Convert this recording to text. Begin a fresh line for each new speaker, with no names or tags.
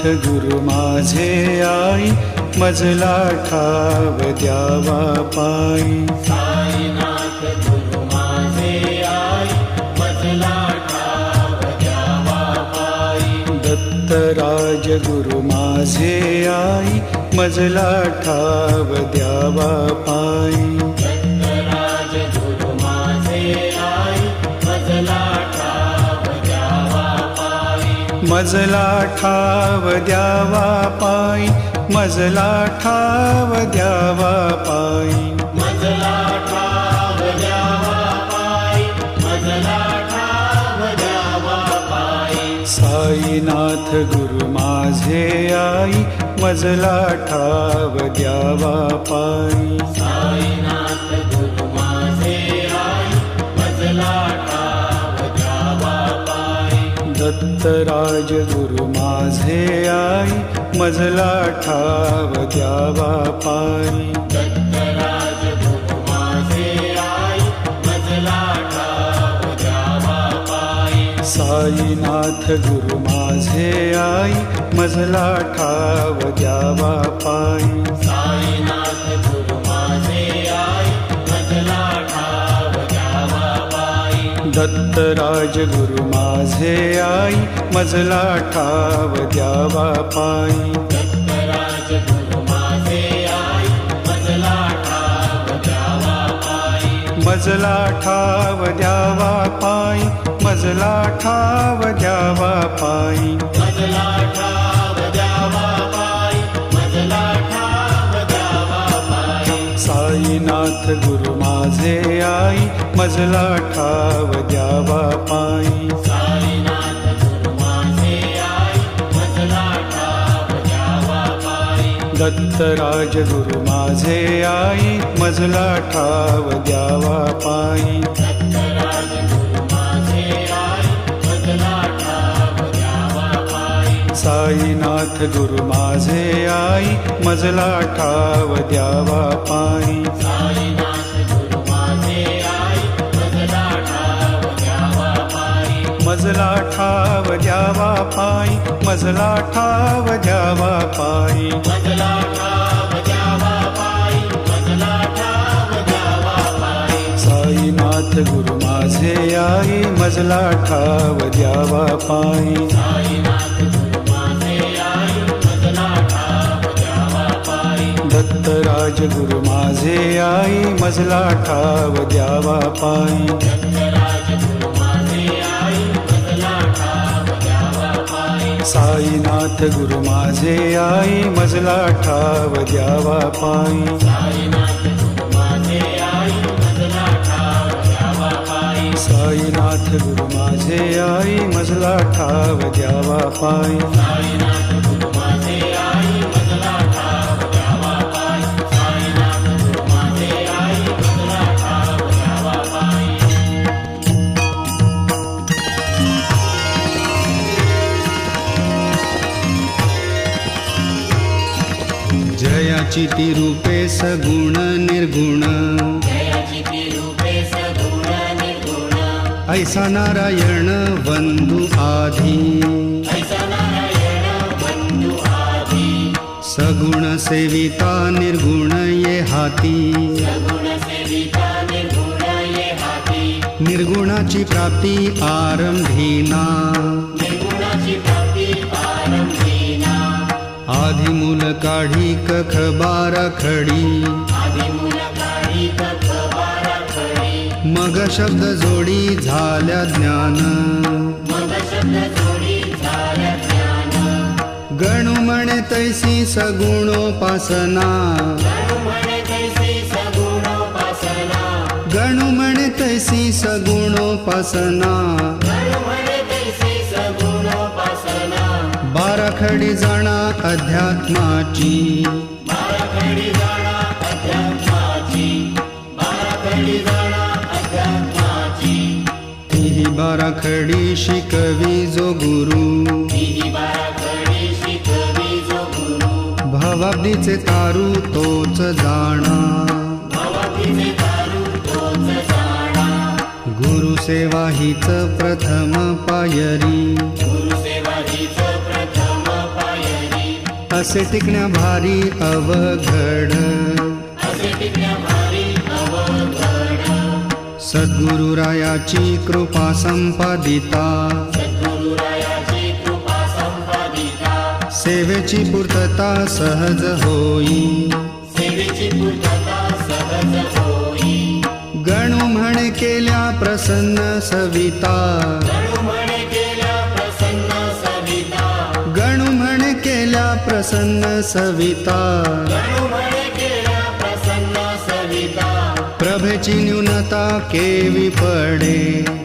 गुरु माझे आई, मजला ठाव द्यावा पायी.
साईनाथ गुरु माझे आई, मजला ठाव द्यावा पायी.
दत्तराज गुरु माझे आई, मजला ठाव द्यावा पायी.
दत्तराज गुरु माझे आई, मजला ठाव द्यावा पायी.
मजला ठाव द्यावा पायी, मजला ठाव द्यावा पायी.
मजला ठाव द्यावा पायी, मजला ठाव द्यावा पायी.
साईनाथ गुरु माझे आई, मजला ठाव द्यावा पायी.
साईनाथ गुरु माझे आई, मजला ठाव द्यावा पायी.
दत्तराज गुरु माझे आई, मजला ठाव द्यावा पायी.
दत्तराज गुरु माझे आई, मजला ठाव द्यावा पायी.
साईनाथ गुरु माझे आई, मजला ठाव द्यावा पायी.
साईनाथ गुरु माझे आई, मजला ठाव द्यावा पायी.
दत्तराज गुरु माझे आई, मजला ठाव द्यावा पायी.
दत्तराज गुरु माझे आई, मजला ठाव द्यावा पायी.
मजला ठाव द्यावा पायी, मजला ठाव द्यावा पायी.
मजला ठाव द्यावा पायी, मजला ठाव द्यावा पायी.
साईनाथ गुरु माझे आई, मजला ठाव द्यावा पायी.
साईनाथ गुरु माझे आई, मजला ठाव द्यावा पायी.
दत्तराज गुरु माझे आई, मजला ठाव द्यावा पायी.
दत्तराज गुरु माझे आई, मजला ठाव द्यावा पायी.
साईनाथ गुरु माझे आई, मजला ठाव द्यावा पायी.
साईनाथ गुरु माझे आई, मजला ठाव द्यावा पायी.
मजला ठाव द्यावा पायी, मजला ठाव द्यावा पायी.
मजला ठाव द्यावा पायी, मजला ठाव द्यावा पायी.
साईनाथ गुरु माझे आई, मजला ठाव द्यावा पायी.
साईनाथ गुरु माझे आई, मजला ठाव द्यावा पायी.
दत्तराज गुरु माझे आई, मजला ठाव द्यावा पायी.
दत्तराज गुरु माझे आई, मजला ठाव द्यावा पायी.
साईनाथ गुरु माझे आई, मजला ठाव द्यावा पायी.
साईनाथ गुरु माझे आई, मजला ठाव द्यावा पायी.
साईनाथ गुरु माझे आई, मजला ठाव द्यावा पायी.
साईनाथ गुरु माझे आई, मजला ठाव द्यावा पायी. साईनाथ गुरु माझे आई, मजला ठाव द्यावा पायी.
जयाची ती रूपे सगुण निर्गुण,
जयाची ती रूपे सगुण निर्गुण.
ऐसा नारायण बंधु आधी,
ऐसा नारायण बंधु आधी.
सगुण सेविता निर्गुण ये हाती.
सगुण सेविता निर्गुण ये हाती.
निर्गुणाची प्राप्ती आरंभीना,
निर्गुणाची प्राप्ती आरंभीना.
आधी मूल काढी कख बारा खडी.
आदिमूल काढी कख बारा खडी.
मग शब्द जोडी झाल्या ज्ञान.
मग शब्द जोडी झाल्या ज्ञान.
गणू म्हणे तैसी सगुणोपासना.
गणु म्हणे तैसी सगुणोपासना.
गणू म्हणे तैसी सगुणोपासना.
गणु म्हणे तैसी सगुणोपासना.
बाराखडी जाणा अध्यात्माची.
बाराखडी जाणा अध्यात्माची. बाराखडी जाणा अध्यात्माची.
तीही बाराखडी शिकवी जो गुरु.
ही बाराखडी शिकवी जो गुरु.
भवाब्दीचे तारू तोच जाणा.
भवाब्दीचे तारू तोच जाणा.
गुरुसेवा हीच प्रथम पायरी.
गुरुसेवा हीच प्रथम पायरी.
असे टिकण्या भारी अवघड
असे टिकण्या भारी अवघड
सद्गुरुरायाची कृपा संपादिता
सद्गुरुरायाची कृपा संपादिता
सेवेची पूर्तता सहज होई
सेवेची पूर्तता सहज होई
गणू म्हणे केल्या प्रसन्न सविता
गणू म्हणे केल्या प्रसन्न सविता
गणू म्हणे केल्या प्रसन्न सविता
गणू म्हणे केल्या प्रसन्न सविता
प्रभेची न्यूनता केवी पडे